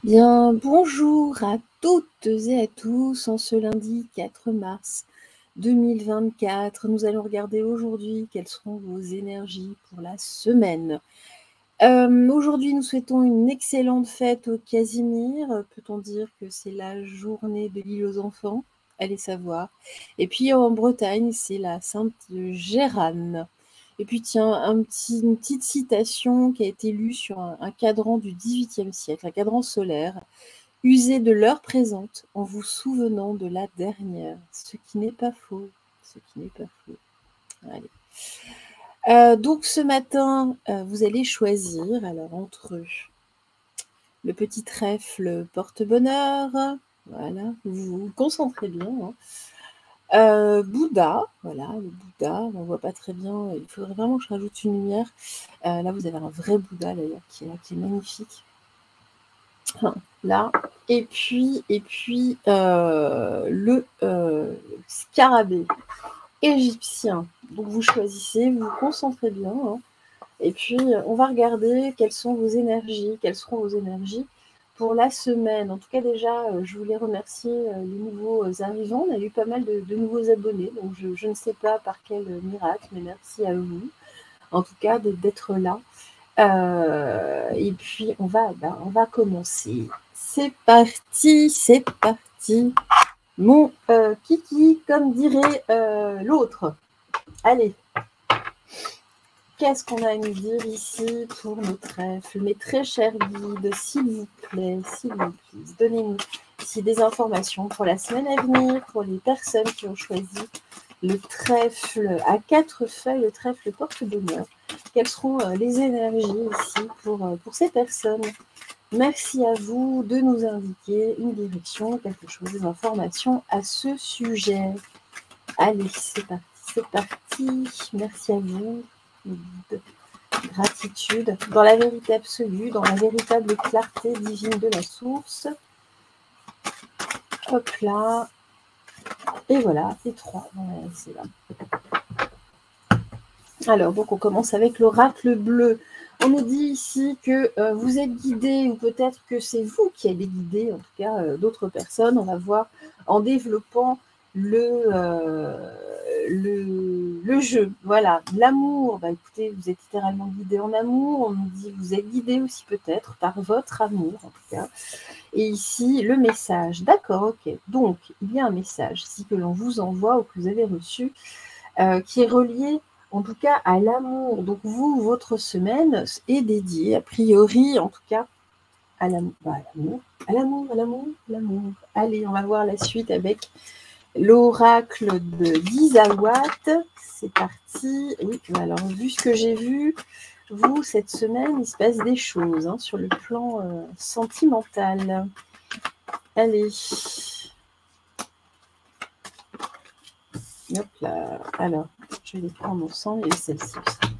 Bien, bonjour à toutes et à tous. En ce lundi 4 mars 2024, nous allons regarder aujourd'hui quelles seront vos énergies pour la semaine. Aujourd'hui, nous souhaitons une excellente fête au Casimir. Peut-on dire que c'est la journée de l'île aux enfants? Allez savoir. Et puis en Bretagne, c'est la Sainte Gérane. Et puis tiens, une petite citation qui a été lue sur un cadran du XVIIIe siècle, un cadran solaire. Usez de l'heure présente en vous souvenant de la dernière, ce qui n'est pas faux. Ce qui n'est pas faux. Allez. Donc ce matin, vous allez choisir alors entre le petit trèfle porte-bonheur, voilà, vous vous concentrez bien, hein. Bouddha, voilà, le Bouddha, on ne voit pas très bien, il faudrait vraiment que je rajoute une lumière. Là, vous avez un vrai Bouddha d'ailleurs qui est là, qui est magnifique. Là, et puis le scarabée égyptien. Donc vous choisissez, vous vous concentrez bien, hein. Et puis on va regarder quelles sont vos énergies, quelles seront vos énergies pour la semaine. En tout cas déjà, je voulais remercier les nouveaux arrivants. On a eu pas mal de nouveaux abonnés, donc je ne sais pas par quel miracle, mais merci à vous, en tout cas, d'être là. Et puis on va commencer. C'est parti, c'est parti. Mon kiki, comme dirait l'autre. Allez. Qu'est-ce qu'on a à nous dire ici pour nos trèfles? Mes très chers guides, s'il vous plaît, donnez-nous ici des informations pour la semaine à venir, pour les personnes qui ont choisi le trèfle à 4 feuilles, le trèfle porte-bonheur. Quelles seront les énergies ici pour ces personnes? Merci à vous de nous indiquer une direction, quelque chose, des informations à ce sujet. Allez, c'est parti, c'est parti. Merci à vous. Gratitude, dans la vérité absolue, dans la véritable clarté divine de la source. Hop là. Et voilà, et 3. Ouais, c'est là. Alors, donc on commence avec l'oracle bleu. On nous dit ici que vous êtes guidé, ou peut-être que c'est vous qui allez guider, en tout cas d'autres personnes. On va voir en développant le jeu. Voilà, l'amour. Bah, écoutez, vous êtes littéralement guidé en amour. On nous dit vous êtes guidé aussi peut-être par votre amour, en tout cas. Et ici, le message. D'accord, ok. Donc, il y a un message ici que l'on vous envoie ou que vous avez reçu, qui est relié en tout cas à l'amour. Donc vous, votre semaine est dédiée, a priori, en tout cas, à l'amour. Allez, on va voir la suite avec l'oracle de d'Isawat. C'est parti. Oui, alors vu ce que j'ai vu, vous, cette semaine, il se passe des choses hein, sur le plan sentimental. Allez. Hop là. Alors, je vais les prendre ensemble et celle-ci aussi.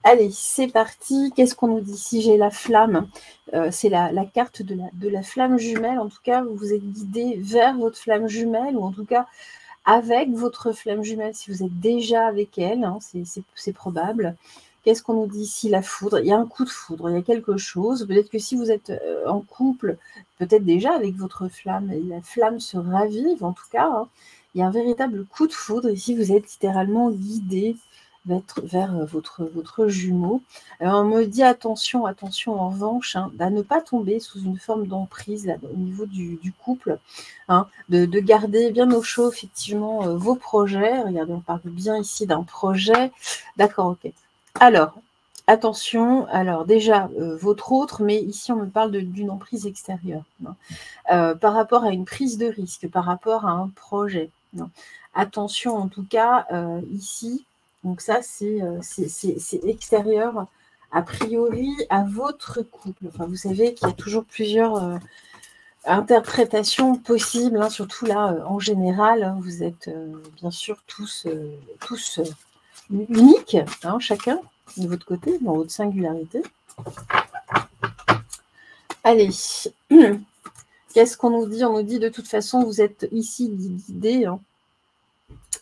Allez, c'est parti. Qu'est-ce qu'on nous dit? Si j'ai la flamme, c'est la carte de la flamme jumelle. En tout cas, vous êtes guidé vers votre flamme jumelle, ou en tout cas avec votre flamme jumelle, si vous êtes déjà avec elle, hein, c'est probable. Qu'est-ce qu'on nous dit ici? La foudre. Il y a un coup de foudre, il y a quelque chose. Peut-être que si vous êtes en couple, peut-être déjà avec votre flamme, et la flamme se ravive, en tout cas. Hein. Il y a un véritable coup de foudre. Ici, vous êtes littéralement guidé vers votre jumeau. Alors, on me dit attention en revanche, hein, à ne pas tomber sous une forme d'emprise au niveau du couple, hein, de garder bien au chaud effectivement vos projets. Regardez, on parle bien ici d'un projet. D'accord, ok. Alors, attention, alors déjà, votre autre, mais ici on me parle d'une emprise extérieure, hein, par rapport à une prise de risque, par rapport à un projet. Non. Attention en tout cas, ici, donc ça c'est extérieur, a priori, à votre couple. Enfin, vous savez qu'il y a toujours plusieurs interprétations possibles, hein, surtout là, en général, hein, vous êtes bien sûr tous uniques, hein, chacun de votre côté, dans votre singularité. Allez, qu'est-ce qu'on nous dit? On nous dit de toute façon, vous êtes ici guidés hein,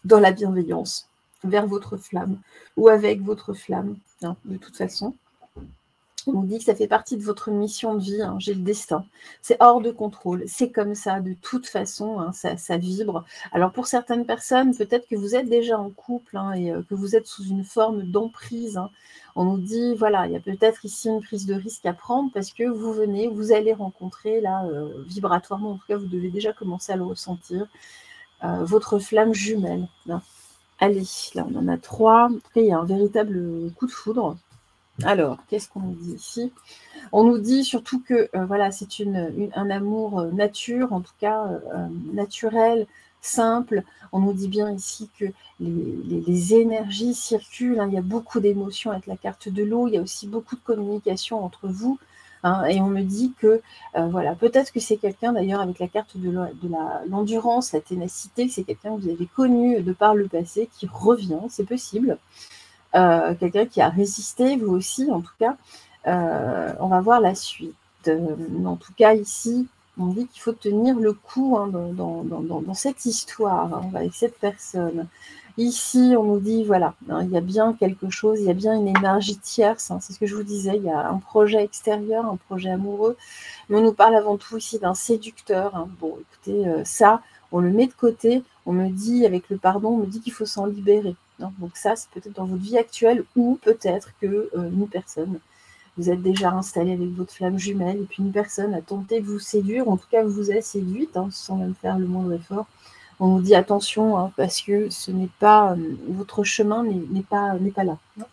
dans la bienveillance, vers votre flamme, ou avec votre flamme, hein, de toute façon. On nous dit que ça fait partie de votre mission de vie, hein, j'ai le destin. C'est hors de contrôle, c'est comme ça, de toute façon, hein, ça vibre. Alors pour certaines personnes, peut-être que vous êtes déjà en couple hein, et que vous êtes sous une forme d'emprise. Hein. On nous dit, voilà, il y a peut-être ici une prise de risque à prendre parce que vous allez rencontrer, là, vibratoirement, en tout cas, vous devez déjà commencer à le ressentir, votre flamme jumelle. Là. Allez, là, on en a 3. En tout cas, il y a un véritable coup de foudre. Alors, qu'est-ce qu'on nous dit ici? On nous dit surtout que voilà, c'est un amour nature, en tout cas naturel, simple. On nous dit bien ici que les énergies circulent. Hein, il y a beaucoup d'émotions avec la carte de l'eau. Il y a aussi beaucoup de communication entre vous. Hein, et on me dit que, voilà, peut-être que c'est quelqu'un, d'ailleurs, avec la carte de l'endurance, la ténacité, c'est quelqu'un que vous avez connu de par le passé, qui revient, c'est possible. Quelqu'un qui a résisté, vous aussi en tout cas. On va voir la suite. En tout cas, ici, on dit qu'il faut tenir le coup hein, dans cette histoire, hein, avec cette personne. Ici, on nous dit, voilà, hein, il y a bien quelque chose, il y a bien une énergie tierce, hein, c'est ce que je vous disais, il y a un projet extérieur, un projet amoureux, mais on nous parle avant tout ici d'un séducteur. Hein. Bon, écoutez, ça, on le met de côté, on me dit, avec le pardon, on me dit qu'il faut s'en libérer. Hein. Donc ça, c'est peut-être dans votre vie actuelle, ou peut-être que une personne, vous êtes déjà installé avec votre flamme jumelle, et puis une personne a tenté de vous séduire, en tout cas vous a séduite, hein, sans même faire le moindre effort. On nous dit attention, hein, parce que ce n'est pas, votre chemin n'est pas là. Hein.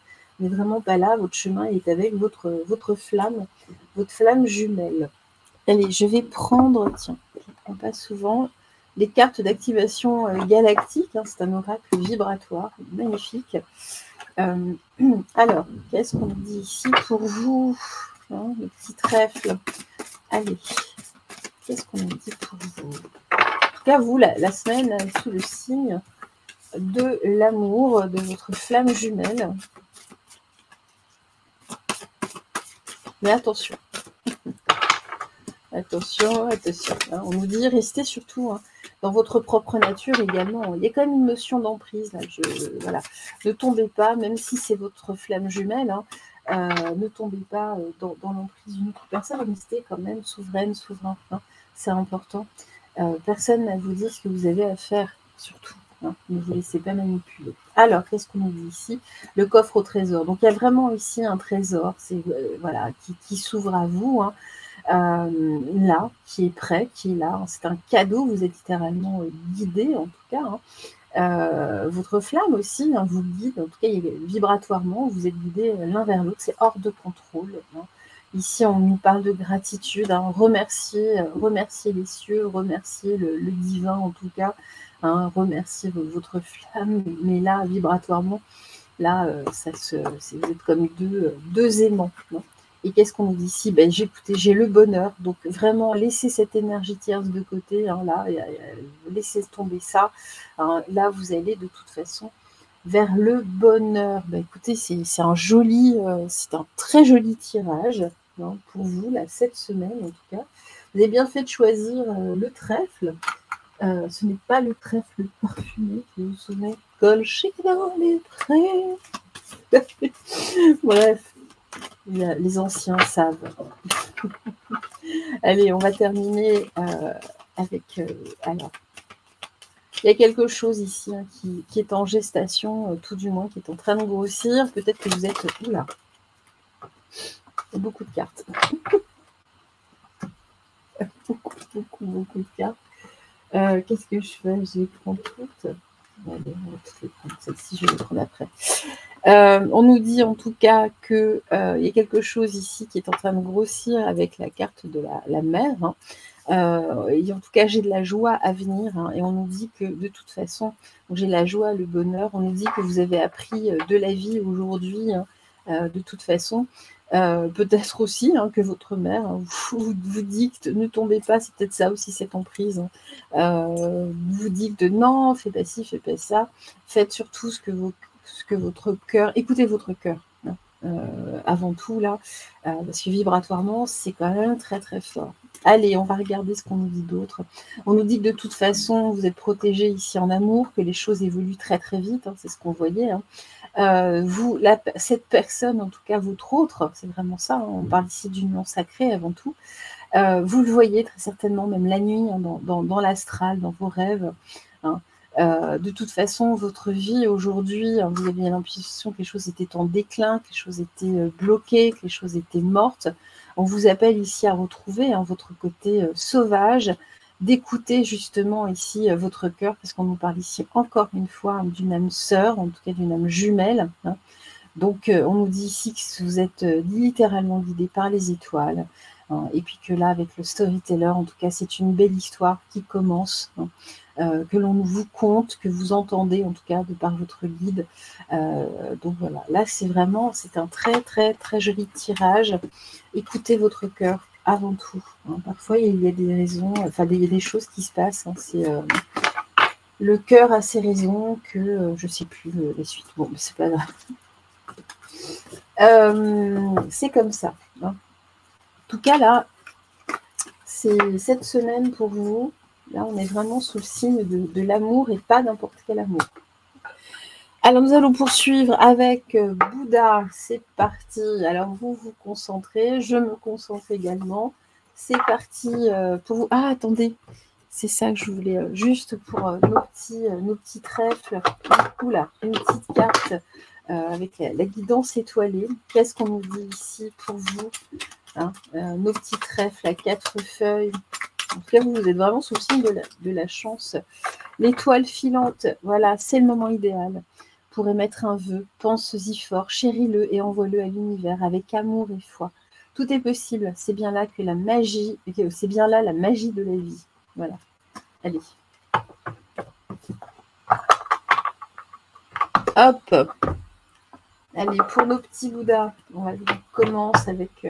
N'est vraiment pas là, votre chemin est avec votre flamme jumelle. Allez, je vais prendre, tiens, je ne prends pas souvent, les cartes d'activation galactique, hein, c'est un oracle vibratoire, magnifique. Alors, qu'est-ce qu'on dit ici pour vous hein, le petit trèfle. Allez, qu'est-ce qu'on dit pour vous? En tout cas, vous, la semaine, sous le signe de l'amour, de votre flamme jumelle. Mais attention. Attention. Hein, on nous dit, restez surtout hein, dans votre propre nature également. Il y a quand même une notion d'emprise. Voilà. Ne tombez pas, même si c'est votre flamme jumelle, hein, ne tombez pas dans l'emprise d'une autre personne. Restez quand même souverain. Hein, c'est important. Personne n'a à vous dire ce que vous avez à faire, surtout. Hein, ne vous laissez pas manipuler. Alors, qu'est-ce qu'on nous dit ici? Le coffre au trésor. Donc, il y a vraiment ici un trésor voilà, qui s'ouvre à vous. Hein. Là, qui est prêt, qui est là. C'est un cadeau, vous êtes littéralement guidé en tout cas. Hein. Votre flamme aussi hein, vous guide, en tout cas vibratoirement, vous êtes guidés l'un vers l'autre, c'est hors de contrôle. Hein. Ici, on nous parle de gratitude, hein, remercier les cieux, remercier le divin en tout cas, hein, remercier votre flamme, mais là, vibratoirement, là, vous êtes comme deux aimants. Hein. Et qu'est-ce qu'on nous dit ici? Ben, j'ai le bonheur. Donc, vraiment, laissez cette énergie tierce de côté. Hein, là, laissez tomber ça. Hein, là, vous allez de toute façon vers le bonheur. Ben, écoutez, c'est un très joli tirage hein, pour vous, là, cette semaine, en tout cas. Vous avez bien fait de choisir le trèfle. Ce n'est pas le trèfle parfumé qui vous souvenez. Colché dans les prés. Bref. Les anciens savent. Allez, on va terminer avec... alors, il y a quelque chose ici hein, qui est en gestation, tout du moins, qui est en train de grossir. Peut-être que vous êtes... Oula, il y a beaucoup de cartes. beaucoup de cartes. Qu'est-ce que je fais? Je les prends toutes. Allez, on va toutes les prendre. Celle-ci, je vais les prendre après. On nous dit en tout cas qu'il y a quelque chose ici qui est en train de grossir avec la carte de la mer. Hein. Et en tout cas, j'ai de la joie à venir. Hein, et on nous dit que de toute façon, j'ai la joie, le bonheur. On nous dit que vous avez appris de la vie aujourd'hui, hein, de toute façon. Peut-être aussi hein, que votre mère hein, vous dicte, ne tombez pas, c'est peut-être ça aussi cette emprise. Hein. Vous dicte non, fais pas ci, fais pas ça. Faites surtout ce que votre cœur, écoutez votre cœur. Hein. Avant tout là, parce que vibratoirement, c'est quand même très très fort. Allez, on va regarder ce qu'on nous dit d'autre. On nous dit que de toute façon, vous êtes protégé ici en amour, que les choses évoluent très très vite, hein, c'est ce qu'on voyait. Hein. Cette personne, en tout cas votre autre, c'est vraiment ça, hein, on parle ici d'union sacrée avant tout, vous le voyez très certainement même la nuit, hein, dans l'astral, dans vos rêves. Hein. De toute façon, votre vie aujourd'hui, hein, vous avez l'impression que les choses étaient en déclin, que les choses étaient bloquées, que les choses étaient mortes. On vous appelle ici à retrouver, hein, votre côté sauvage, d'écouter justement ici votre cœur, parce qu'on nous parle ici encore une fois, hein, d'une âme sœur, en tout cas d'une âme jumelle. Hein. Donc, on nous dit ici que vous êtes littéralement guidé par les étoiles. Hein, et puis que là, avec le storyteller, en tout cas, c'est une belle histoire qui commence, hein, que l'on vous conte, que vous entendez, en tout cas, de par votre guide. Donc voilà, là, c'est un très, très, très joli tirage. Écoutez votre cœur avant tout. Hein. Parfois, il y a des raisons, enfin, il y a des choses qui se passent. Hein, c'est... le cœur a ses raisons que je ne sais plus les suites. Bon, mais c'est pas grave. C'est comme ça. Hein. En tout cas, là, c'est cette semaine pour vous. Là, on est vraiment sous le signe de l'amour et pas n'importe quel amour. Alors, nous allons poursuivre avec Bouddha. C'est parti. Alors, vous vous concentrez. Je me concentre également. C'est parti pour vous. Ah, attendez. C'est ça que je voulais, juste pour nos petits trèfles. Oula, une petite carte avec la guidance étoilée. Qu'est-ce qu'on nous dit ici pour vous, hein, nos petits trèfles à 4 feuilles. En tout cas, vous êtes vraiment sous le signe de la chance. L'étoile filante, voilà, c'est le moment idéal pour émettre un vœu. Pense-y fort, chéris-le et envoie-le à l'univers avec amour et foi. Tout est possible. C'est bien là que la magie, c'est bien là la magie de la vie. Voilà. Allez. Hop. Allez, pour nos petits Bouddhas, on commence avec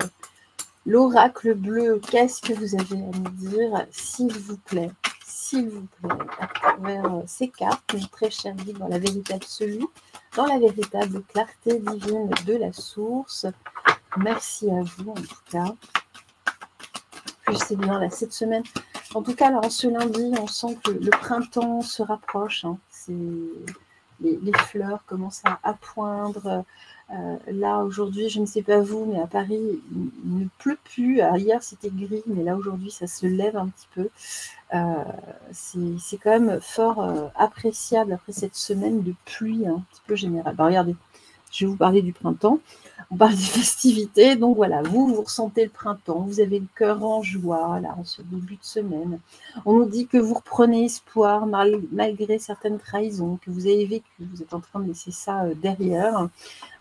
l'oracle bleu. Qu'est-ce que vous avez à nous dire, s'il vous plaît, à travers ces cartes, mes très chers guides, dans la vérité absolue, dans la véritable clarté divine de la source. Merci à vous, en tout cas. Je sais bien, là, cette semaine, en tout cas, là, en ce lundi, on sent que le printemps se rapproche. Hein. Les fleurs commencent à poindre. Là, aujourd'hui, je ne sais pas vous, mais à Paris, il ne pleut plus. Alors, hier, c'était gris, mais là, aujourd'hui, ça se lève un petit peu. C'est quand même fort appréciable après cette semaine de pluie un petit peu générale. Alors, regardez, je vais vous parler du printemps. On parle des festivités. Donc voilà, vous ressentez le printemps. Vous avez le cœur en joie, là, en ce début de semaine. On nous dit que vous reprenez espoir malgré certaines trahisons que vous avez vécues. Vous êtes en train de laisser ça derrière.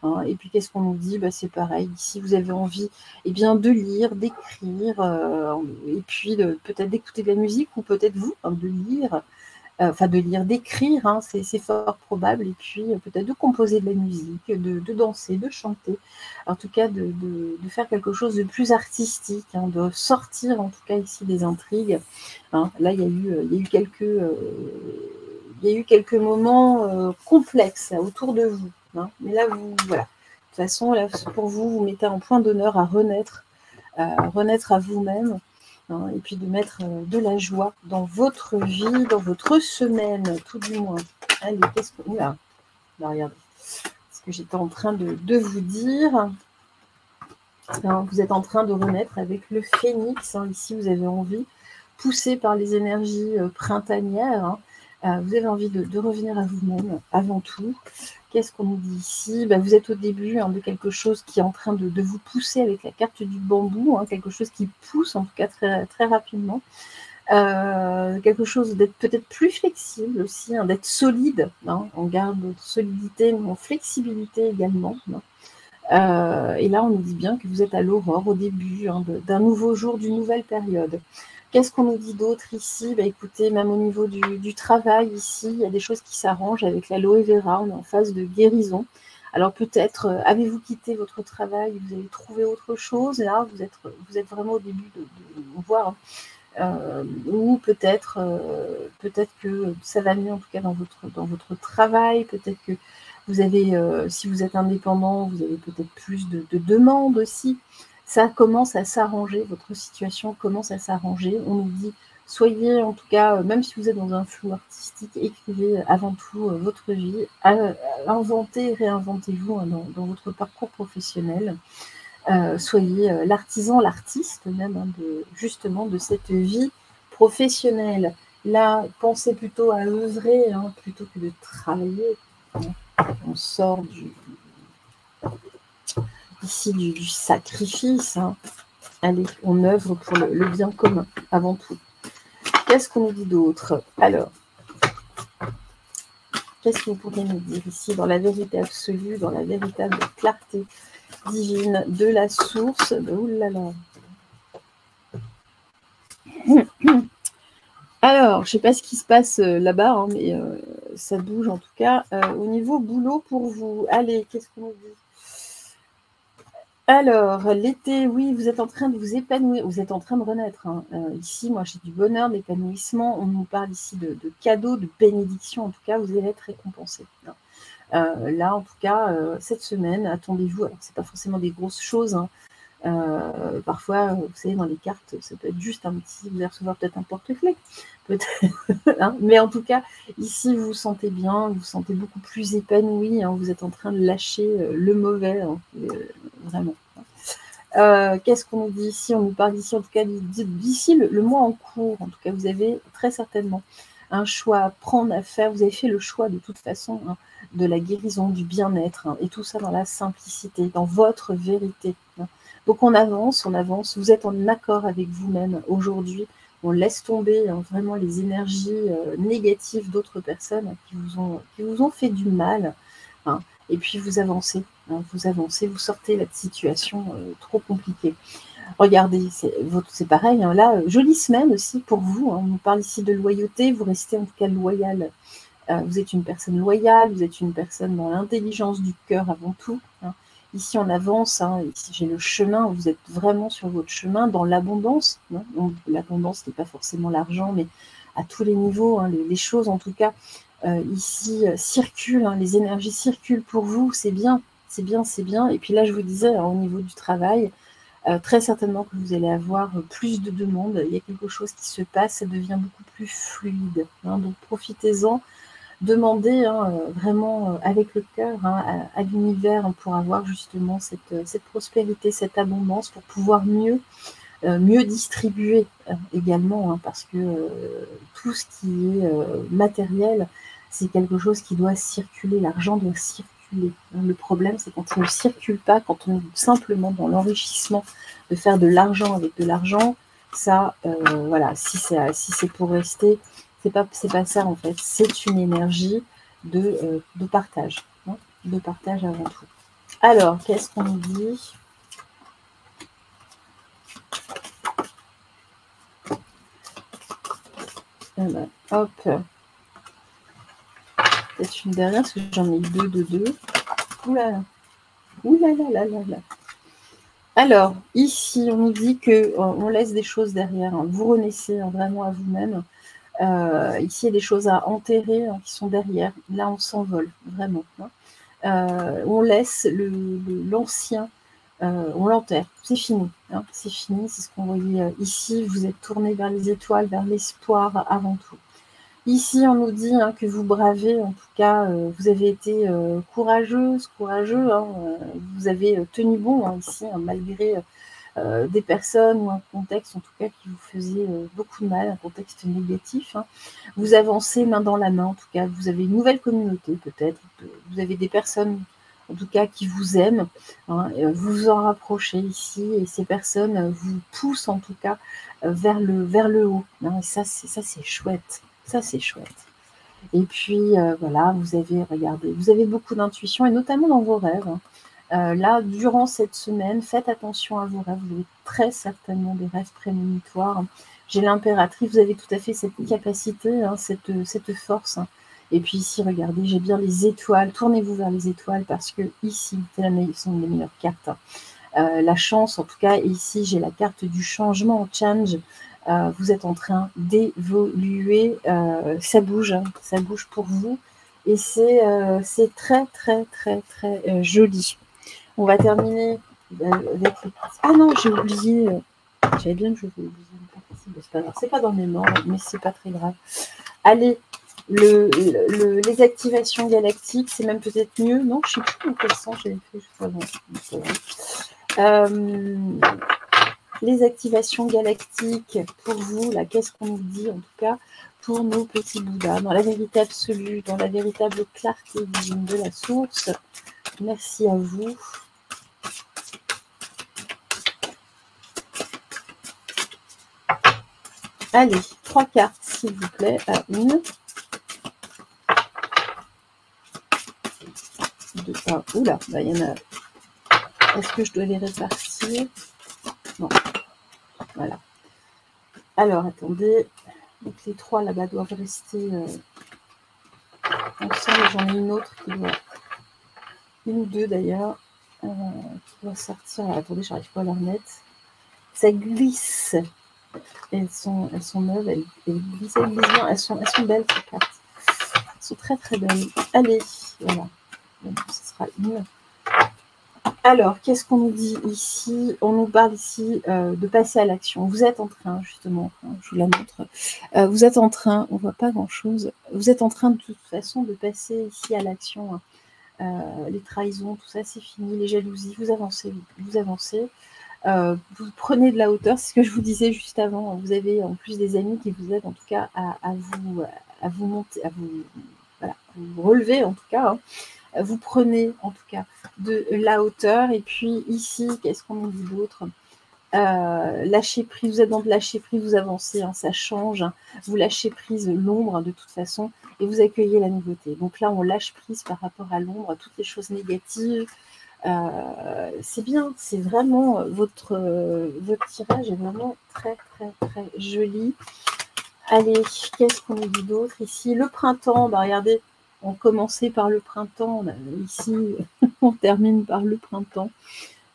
Hein. Et puis, qu'est-ce qu'on nous dit? C'est pareil. Ici, vous avez envie de lire, d'écrire, et puis peut-être d'écouter de la musique, ou peut-être vous, hein, de lire. D'écrire, hein, c'est fort probable, et puis peut-être de composer de la musique, de danser, de chanter, en tout cas de faire quelque chose de plus artistique, hein, de sortir en tout cas ici des intrigues. Hein. Là, il y a eu quelques moments complexes là, autour de vous. Hein. Mais là, voilà. De toute façon, là, pour vous, vous mettez un point d'honneur à renaître à vous-même. Hein, et puis de mettre de la joie dans votre vie, dans votre semaine, tout du moins. Allez, qu'est-ce que... Oula, là, regardez. Ce que j'étais en train de vous dire. Alors, vous êtes en train de renaître avec le phénix. Hein, ici, vous avez envie, poussé par les énergies printanières, hein, vous avez envie de revenir à vous-même avant tout. Qu'est-ce qu'on nous dit ici? Vous êtes au début de quelque chose qui est en train de vous pousser avec la carte du bambou, hein, quelque chose qui pousse en tout cas très, très rapidement. Quelque chose d'être peut-être plus flexible aussi, hein, d'être solide. Hein, on garde notre solidité, mais en flexibilité également. Hein. Et là, on nous dit bien que vous êtes à l'aurore, au début d'un nouveau jour, d'une nouvelle période. Qu'est-ce qu'on nous dit d'autre ici? Écoutez, même au niveau du travail, ici, il y a des choses qui s'arrangent avec l'aloe vera. On est en phase de guérison. Alors peut-être, avez-vous quitté votre travail, vous avez trouvé autre chose. Là, vous êtes vraiment au début de voir. Ou peut-être que ça va mieux, en tout cas, dans votre travail. Peut-être que vous avez, si vous êtes indépendant, vous avez peut-être plus de demandes aussi. Ça commence à s'arranger, votre situation commence à s'arranger. On nous dit Soyez en tout cas, même si vous êtes dans un flou artistique, écrivez avant tout votre vie, inventez, réinventez-vous hein, dans votre parcours professionnel. Soyez l'artisan, l'artiste même, hein, justement de cette vie professionnelle. Là, pensez plutôt à œuvrer hein, plutôt que de travailler. On sort ici du sacrifice. Hein. Allez, on œuvre pour le bien commun, avant tout. Qu'est-ce qu'on nous dit d'autre? Alors, qu'est-ce que vous pourriez nous dire ici dans la vérité absolue, dans la véritable clarté divine de la source? Ouh là là. Alors, je ne sais pas ce qui se passe là-bas, hein, mais ça bouge en tout cas. Au niveau boulot pour vous, allez, qu'est-ce qu'on nous dit? Alors, l'été, oui, vous êtes en train de vous épanouir, vous êtes en train de renaître. Hein. Ici, moi, j'ai du bonheur, d'épanouissement. On nous parle ici de cadeaux, de bénédictions. En tout cas, vous allez être récompensés. Hein. Là, en tout cas, cette semaine, attendez-vous. Alors, c'est pas forcément des grosses choses. Hein. Parfois, vous savez, dans les cartes, ça peut être juste un petit, vous allez recevoir peut-être un porte-clés, peut-être, hein, mais en tout cas, ici, vous vous sentez bien, vous vous sentez beaucoup plus épanoui, hein, vous êtes en train de lâcher le mauvais, hein, vraiment. Qu'est-ce qu'on nous dit ici? On nous parle ici, en tout cas, d'ici le mois en cours, en tout cas, vous avez très certainement un choix à prendre, à faire, vous avez fait le choix de toute façon, hein, de la guérison, du bien-être, hein, et tout ça dans la simplicité, dans votre vérité. Hein. Donc on avance, vous êtes en accord avec vous-même aujourd'hui, on laisse tomber hein, vraiment les énergies négatives d'autres personnes hein, qui vous ont fait du mal, hein, et puis vous avancez, hein, vous sortez de la situation trop compliquée. Regardez, c'est pareil, hein, là, jolie semaine aussi pour vous, hein, on nous parle ici de loyauté, vous restez en tout cas loyal, vous êtes une personne loyale, vous êtes une personne dans l'intelligence du cœur avant tout, hein. Ici, on avance, hein, ici j'ai le chemin, vous êtes vraiment sur votre chemin dans l'abondance. Hein. L'abondance n'est pas forcément l'argent, mais à tous les niveaux, hein, les choses en tout cas, ici circulent, hein, les énergies circulent pour vous, c'est bien, c'est bien, c'est bien. Et puis là, je vous disais, hein, au niveau du travail, très certainement que vous allez avoir plus de demandes, il y a quelque chose qui se passe, ça devient beaucoup plus fluide. Hein, donc profitez-en. Demandez hein, vraiment avec le cœur hein, à l'univers hein, pour avoir justement cette prospérité, cette abondance, pour pouvoir mieux distribuer également, hein, parce que tout ce qui est matériel, c'est quelque chose qui doit circuler, l'argent doit circuler. Hein. Le problème, c'est quand il ne circule pas, quand on est simplement dans l'enrichissement de faire de l'argent avec de l'argent, ça, voilà, si c'est pour rester, c'est pas ça en fait, c'est une énergie de partage, hein, de partage avant tout. Alors, qu'est-ce qu'on nous dit? Hop. Peut-être une dernière, parce que j'en ai deux. Ouh là là. Ouh là là là là là. Alors, ici, on nous dit qu'on laisse des choses derrière. Hein. Vous renaissez hein, vraiment à vous-même. Ici, il y a des choses à enterrer hein, qui sont derrière. Là, on s'envole, vraiment. Hein. On laisse l'ancien, on l'enterre. C'est fini. Hein. C'est fini, c'est ce qu'on voyait ici. Vous êtes tourné vers les étoiles, vers l'espoir avant tout. Ici, on nous dit hein, que vous bravez, en tout cas, vous avez été courageux, hein, vous avez tenu bon hein, ici, hein, malgré des personnes ou un contexte, en tout cas, qui vous faisait beaucoup de mal, un contexte négatif. Hein. Vous avancez main dans la main, en tout cas, vous avez une nouvelle communauté, peut-être, vous avez des personnes, en tout cas, qui vous aiment, hein, vous vous en rapprochez ici, et ces personnes vous poussent, en tout cas, vers le haut. Hein, et ça, c'est chouette. Ça, c'est chouette. Et puis, voilà, vous avez beaucoup d'intuition, et notamment dans vos rêves. Hein. Là, durant cette semaine, faites attention à vos rêves. Vous avez très certainement des rêves prémonitoires. J'ai l'impératrice, vous avez tout à fait cette capacité, hein, cette force. Hein. Et puis ici, regardez, j'ai bien les étoiles. Tournez-vous vers les étoiles, parce que ici, sont les meilleures cartes. La chance, en tout cas, et ici, j'ai la carte du changement, change. Vous êtes en train d'évoluer, ça bouge pour vous, et c'est très très très très joli. On va terminer avec les... Ah non, j'ai oublié, j'avais bien que je voulais oublier une partie c'est pas grave. C'est pas dans mes mains, mais c'est pas très grave. Allez, les activations galactiques, c'est même peut-être mieux. Non, je ne sais plus dans quel sens j'avais fait juste avant. Les activations galactiques pour vous, là, qu'est-ce qu'on nous dit en tout cas pour nos petits Bouddhas, dans la vérité absolue, dans la véritable clarté divine de la source. Merci à vous. Allez, 3 cartes, s'il vous plaît, à une. 2, 1. Oula, bah, il y en a. Est-ce que je dois les répartir? Non. Voilà. Alors, attendez. Donc, les 3 là-bas doivent rester ensemble. J'en ai une autre qui doit. Une ou deux d'ailleurs. Qui doit sortir. Alors, attendez, j'arrive pas à la remettre. Ça glisse. Elles sont neuves. Elles glissent bien. Elles sont belles, ces cartes. Elles sont très très belles. Allez, voilà. Donc, ce sera une. Alors, qu'est-ce qu'on nous dit ici? On nous parle ici de passer à l'action. Vous êtes en train, justement, je vous la montre, vous êtes en train, on ne voit pas grand-chose, vous êtes en train de toute façon de passer ici à l'action. Les trahisons, tout ça, c'est fini, les jalousies, vous avancez, vous prenez de la hauteur, c'est ce que je vous disais juste avant, vous avez en plus des amis qui vous aident en tout cas à vous monter, à vous relever en tout cas, hein. Vous prenez en tout cas de la hauteur. Et puis ici, qu'est-ce qu'on nous dit d'autre? Lâcher prise, vous êtes dans de lâcher prise, vous avancez, hein, ça change, hein. Vous lâchez prise l'ombre, hein, de toute façon, et vous accueillez la nouveauté. Donc là, on lâche prise par rapport à l'ombre, toutes les choses négatives. C'est bien, c'est vraiment votre tirage est vraiment très très très joli. Allez, qu'est-ce qu'on nous dit d'autre ici? Le printemps, bah regardez, on commençait par le printemps, ici on termine par le printemps.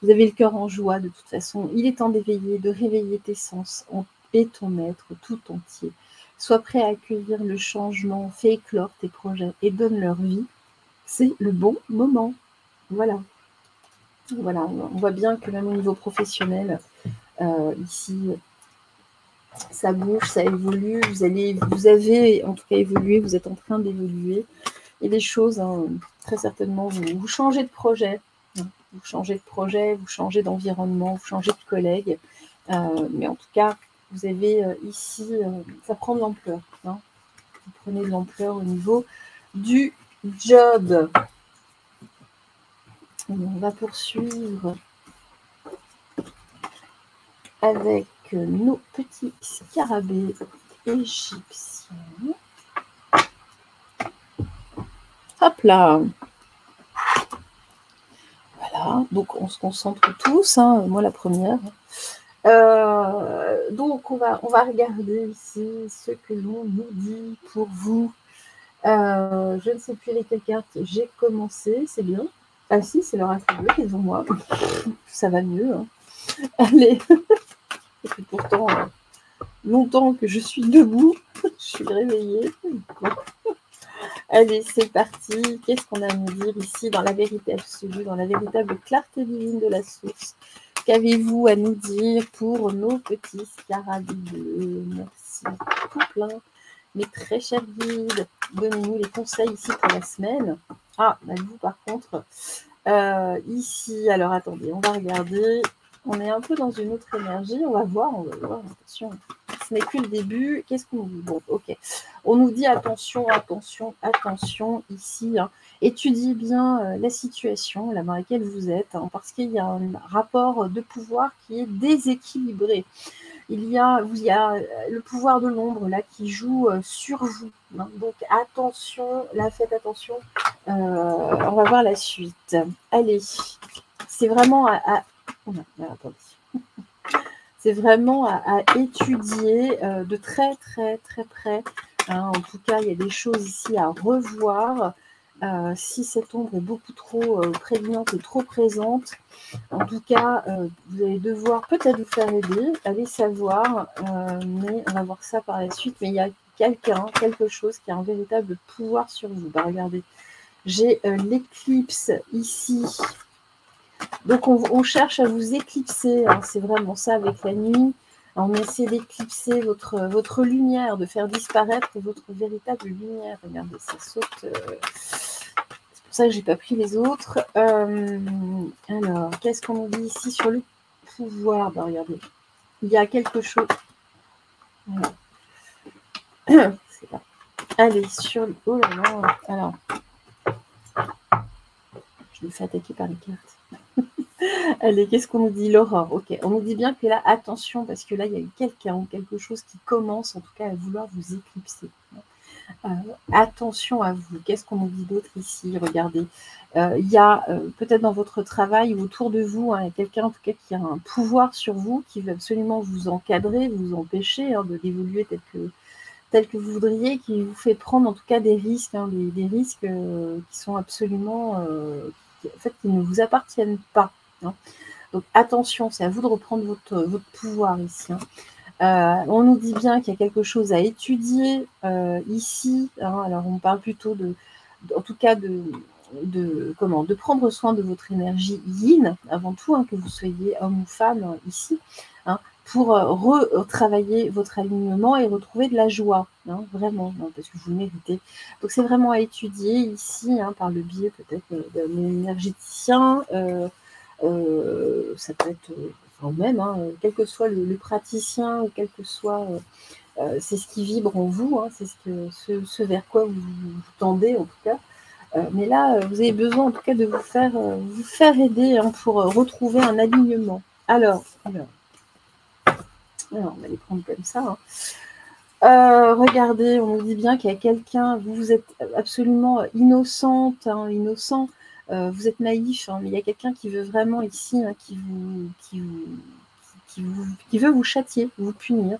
Vous avez le cœur en joie de toute façon. Il est temps d'éveiller, de réveiller tes sens et ton être tout entier. Sois prêt à accueillir le changement, fais éclore tes projets et donne leur vie. C'est le bon moment. Voilà. Voilà, on voit bien que même au niveau professionnel, ici, ça bouge, ça évolue. Vous avez en tout cas évolué, vous êtes en train d'évoluer. Et des choses, hein, très certainement, vous changez de projet, hein, vous changez de projet, vous changez d'environnement, vous changez de collègues, mais en tout cas, vous avez ici, ça prend de l'ampleur, hein, vous prenez de l'ampleur au niveau du job. Et on va poursuivre avec nos petits scarabées égyptiens. Hop là! Voilà, donc on se concentre tous, hein, moi la première. Donc on va regarder ici ce que l'on nous dit pour vous. Je ne sais plus lesquelles cartes j'ai commencé, c'est bien. Ah si, c'est l'oracle bleu qui est devant moi. Ça va mieux, hein. Allez, ça fait pourtant longtemps que je suis debout, je suis réveillée. Allez, c'est parti. Qu'est-ce qu'on a à nous dire ici dans la vérité absolue, dans la véritable clarté divine de la source? Qu'avez-vous à nous dire pour nos petits scarabées bleus? Merci tout plein. Mes très chers guides, donnez-nous les conseils ici pour la semaine. Ah, bah vous par contre, ici, alors attendez, on va regarder. On est un peu dans une autre énergie, on va voir, attention. Ce n'est que le début. Qu'est-ce qu'on nous dit? Bon, ok. On nous dit attention, attention, attention ici. Hein. Étudiez bien la situation là, dans laquelle vous êtes, hein, parce qu'il y a un rapport de pouvoir qui est déséquilibré. Il y a le pouvoir de l'ombre là qui joue sur vous. Hein. Donc attention, là faites attention. On va voir la suite. Allez, c'est vraiment c'est vraiment à étudier de très très très près. Hein. En tout cas, il y a des choses ici à revoir. Si cette ombre est beaucoup trop prégnante et trop présente, en tout cas, vous allez devoir peut-être vous faire aider, allez savoir, mais on va voir ça par la suite. Mais il y a quelque chose qui a un véritable pouvoir sur vous. Bah, regardez, j'ai l'éclipse ici. Donc, on cherche à vous éclipser, hein, c'est vraiment ça avec la nuit. On essaie d'éclipser votre lumière, de faire disparaître votre véritable lumière. Regardez, ça saute. C'est pour ça que j'ai pas pris les autres. Alors, qu'est-ce qu'on nous dit ici sur le pouvoir? Ben, regardez, il y a quelque chose. Voilà. C'est là. Allez, sur le... Oh là là. Alors, je me fais attaquer par les cartes. Allez, qu'est-ce qu'on nous dit? L'aurore. Ok, on nous dit bien que là, attention, parce que là, il y a eu quelqu'un ou quelque chose qui commence, en tout cas, à vouloir vous éclipser. Attention à vous. Qu'est-ce qu'on nous dit d'autre ici? Regardez, il y a peut-être dans votre travail ou autour de vous, hein, quelqu'un en tout cas qui a un pouvoir sur vous, qui veut absolument vous encadrer, vous empêcher d'évoluer tel que vous voudriez, qui vous fait prendre en tout cas des risques, des risques qui sont absolument, en fait, qui ne vous appartiennent pas. Donc attention, c'est à vous de reprendre votre pouvoir ici. On nous dit bien qu'il y a quelque chose à étudier ici. Alors on parle plutôt en tout cas de prendre soin de votre énergie yin, avant tout, que vous soyez homme ou femme ici, pour retravailler votre alignement et retrouver de la joie, vraiment, parce que vous le méritez. Donc c'est vraiment à étudier ici, par le biais peut-être d'un énergéticien, ça peut être, même, quel que soit le praticien, ou quel que soit, c'est ce qui vibre en vous, c'est ce vers quoi vous tendez en tout cas. Mais là, vous avez besoin en tout cas de vous faire aider pour retrouver un alignement. Alors, on va les prendre comme ça. Regardez, on nous dit bien qu'il y a quelqu'un, vous êtes absolument innocente, innocent, vous êtes naïf, mais il y a quelqu'un qui veut vraiment ici, qui veut vous châtier, vous punir.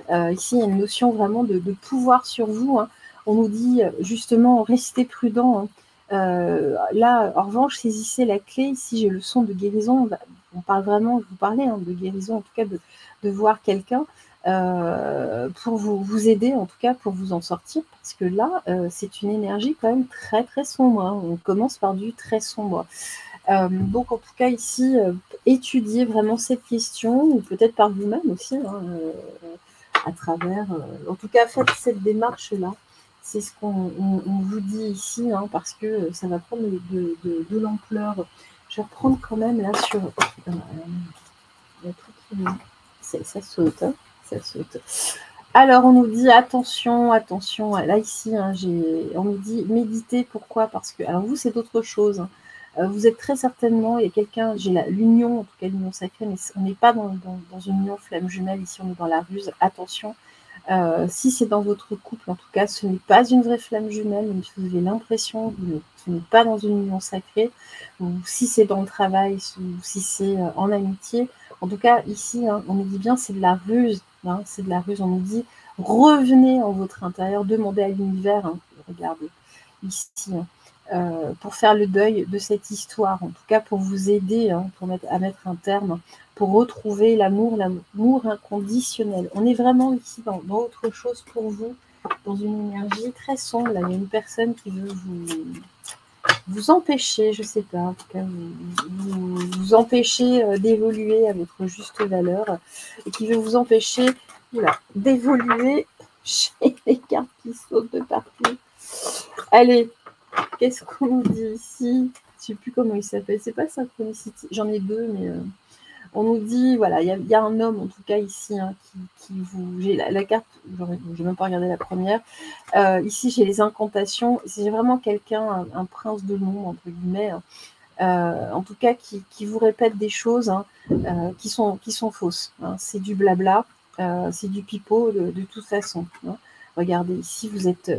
Ici, il y a une notion vraiment de pouvoir sur vous. On nous dit justement, restez prudent. Là, en revanche, saisissez la clé. Ici, j'ai le son de guérison. On parle vraiment, je vous parlais de guérison, en tout cas de voir quelqu'un pour vous aider, en tout cas pour vous en sortir, parce que là, c'est une énergie quand même très très sombre. On commence par du très sombre. Donc en tout cas ici, étudiez vraiment cette question, ou peut-être par vous-même aussi, à travers, en tout cas faites cette démarche-là. C'est ce qu'on vous dit ici, parce que ça va prendre de l'ampleur. Je vais reprendre quand même là sur le truc ça saute, ça saute. Alors on nous dit attention, là ici, on nous dit méditer. Pourquoi? Parce que, alors vous, c'est autre chose. Vous êtes très certainement, il y a quelqu'un, j'ai l'union, en tout cas l'union sacrée, mais on n'est pas dans une union flamme jumelle, ici on est dans la ruse. Attention, si c'est dans votre couple, en tout cas, ce n'est pas une vraie flamme jumelle, même si vous avez l'impression que ce n'est pas dans une union sacrée, ou si c'est dans le travail, ou si c'est en amitié. En tout cas, ici, on nous dit bien, c'est de la ruse. C'est de la ruse. On nous dit, revenez en votre intérieur, demandez à l'univers, regardez, ici, pour faire le deuil de cette histoire, en tout cas pour vous aider à mettre un terme, pour retrouver l'amour inconditionnel. On est vraiment ici dans autre chose pour vous, dans une énergie très sombre. Là, il y a une personne qui veut vous empêcher, je ne sais pas, en tout cas vous empêcher d'évoluer à votre juste valeur, et qui veut vous empêcher d'évoluer chez les cartes qui sautent de partout. Allez, qu'est-ce qu'on nous dit ici? Je ne sais plus comment il s'appelle. C'est pas Synchronicity. J'en ai deux, mais on nous dit, voilà, il y a un homme, en tout cas ici, qui vous... J'ai la carte, je n'ai même pas regardé la première. Ici, j'ai les incantations. C'est vraiment quelqu'un, un prince de l'ombre, entre guillemets, en tout cas, qui vous répète des choses qui sont fausses. C'est du blabla, c'est du pipeau de toute façon. Regardez, ici,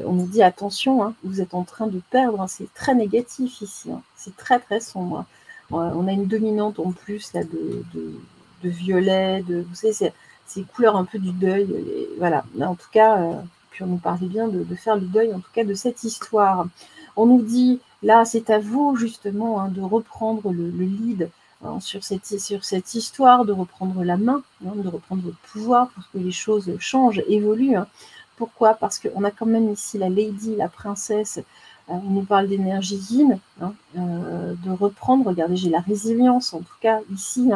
on nous dit attention, vous êtes en train de perdre, c'est très négatif ici, c'est très très sombre. On a une dominante en plus là, de violet, vous savez, c'est couleurs un peu du deuil. Et voilà, en tout cas, puis on nous parlait bien de faire le deuil, en tout cas, de cette histoire. On nous dit, là, c'est à vous justement de reprendre le lead sur cette histoire, de reprendre la main, de reprendre votre pouvoir pour que les choses changent, évoluent. Pourquoi? Parce qu'on a quand même ici la lady, la princesse, on nous parle d'énergie yin, de reprendre, regardez, j'ai la résilience, en tout cas ici,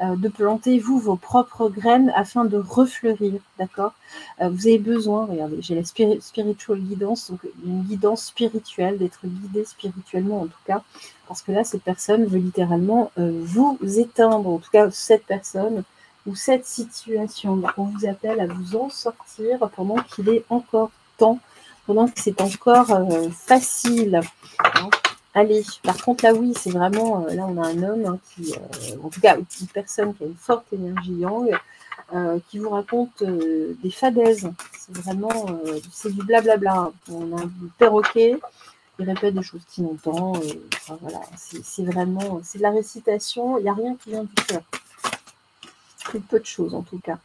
de planter, vous, vos propres graines afin de refleurir, d'accord? Vous avez besoin, regardez, j'ai la spiritual guidance, donc une guidance spirituelle, d'être guidé spirituellement en tout cas, parce que là, cette personne veut littéralement vous éteindre, en tout cas cette personne ou cette situation. Donc, on vous appelle à vous en sortir pendant qu'il est encore temps, pendant que c'est encore facile. Hein. Allez, par contre, là, oui, c'est vraiment, là, on a un homme hein, qui, en tout cas, une personne qui a une forte énergie yang, qui vous raconte des fadaises. C'est vraiment, c'est du blablabla. On a un perroquet, il répète des choses qu'il entend. Enfin, voilà, c'est vraiment, c'est de la récitation, il n'y a rien qui vient du cœur. C'est peu de choses, en tout cas.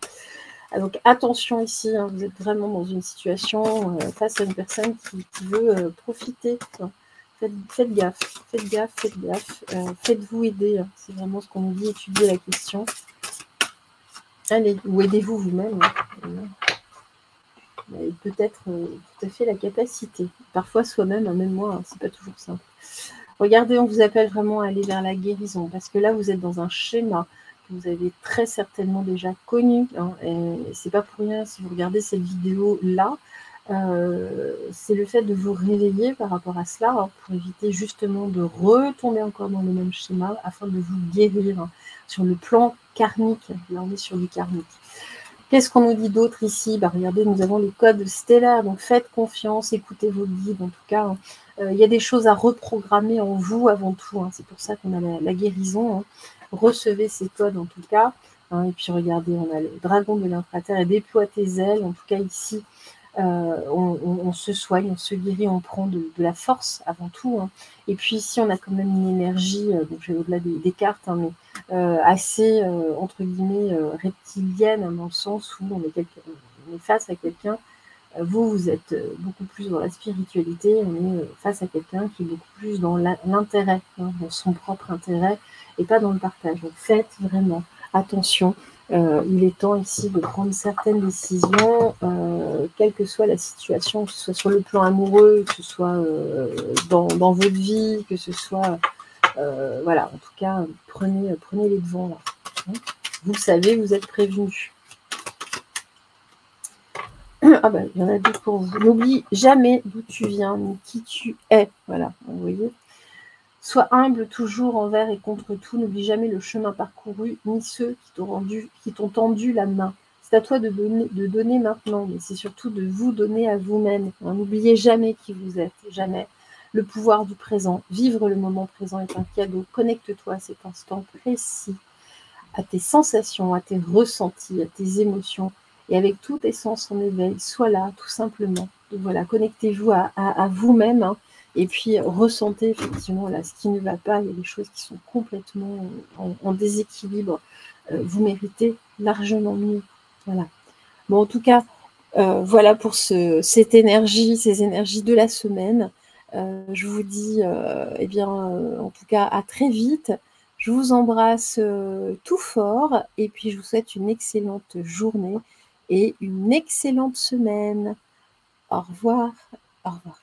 Donc, attention ici, hein, vous êtes vraiment dans une situation face à une personne qui veut profiter. Hein. Faites gaffe, faites gaffe, faites gaffe. Faites-vous aider. Hein. C'est vraiment ce qu'on nous dit, étudier la question. Allez, ou aidez-vous vous-même. Hein. Peut-être tout à fait la capacité. Parfois soi-même, hein, même moi, hein, c'est pas toujours simple. Regardez, on vous appelle vraiment à aller vers la guérison. Parce que là, vous êtes dans un schéma que vous avez très certainement déjà connu. Hein, et c'est pas pour rien si vous regardez cette vidéo-là. C'est le fait de vous réveiller par rapport à cela hein, pour éviter justement de retomber encore dans le même schéma afin de vous guérir hein, sur le plan karmique. Là, on est sur du karmique. Qu'est-ce qu'on nous dit d'autre ici? Regardez, nous avons les codes stellaires, donc faites confiance, écoutez vos guides. En tout cas, il y a des choses à reprogrammer en vous avant tout. Hein. C'est pour ça qu'on a la guérison. Hein. Recevez ces codes en tout cas. Hein. Et puis regardez, on a le dragon de l'infraterre et déploie tes ailes. En tout cas ici, on se soigne, on se guérit, on prend de la force avant tout. Hein. Et puis ici, on a quand même une énergie, donc je vais au-delà des cartes, hein, mais assez, entre guillemets, reptilienne, hein, dans le sens où on est face à quelqu'un. Vous êtes beaucoup plus dans la spiritualité, on est face à quelqu'un qui est beaucoup plus dans l'intérêt, hein, dans son propre intérêt, et pas dans le partage. Donc faites vraiment attention. Il est temps ici de prendre certaines décisions, quelle que soit la situation, que ce soit sur le plan amoureux, que ce soit dans votre vie, que ce soit... voilà, en tout cas, prenez les devants. Là. Hein. Vous savez, vous êtes prévenus. Ah ben, il y en a deux pour vous. N'oublie jamais d'où tu viens, ni qui tu es. Voilà, vous voyez. Sois humble toujours envers et contre tout. N'oublie jamais le chemin parcouru, ni ceux qui t'ont tendu la main. C'est à toi de donner maintenant, mais c'est surtout de vous donner à vous-même. Hein, n'oubliez jamais qui vous êtes, jamais. Le pouvoir du présent. Vivre le moment présent est un cadeau. Connecte-toi à cet instant précis, à tes sensations, à tes ressentis, à tes émotions. Et avec tous tes sens en éveil, sois là, tout simplement. Donc voilà, connectez-vous à vous-même. Hein, et puis, ressentez effectivement là ce qui ne va pas. Il y a des choses qui sont complètement en déséquilibre. Vous méritez largement mieux. Voilà. Bon, en tout cas, voilà pour cette énergie, ces énergies de la semaine. Je vous dis, eh bien, en tout cas, à très vite. Je vous embrasse tout fort et puis je vous souhaite une excellente journée et une excellente semaine. Au revoir. Au revoir.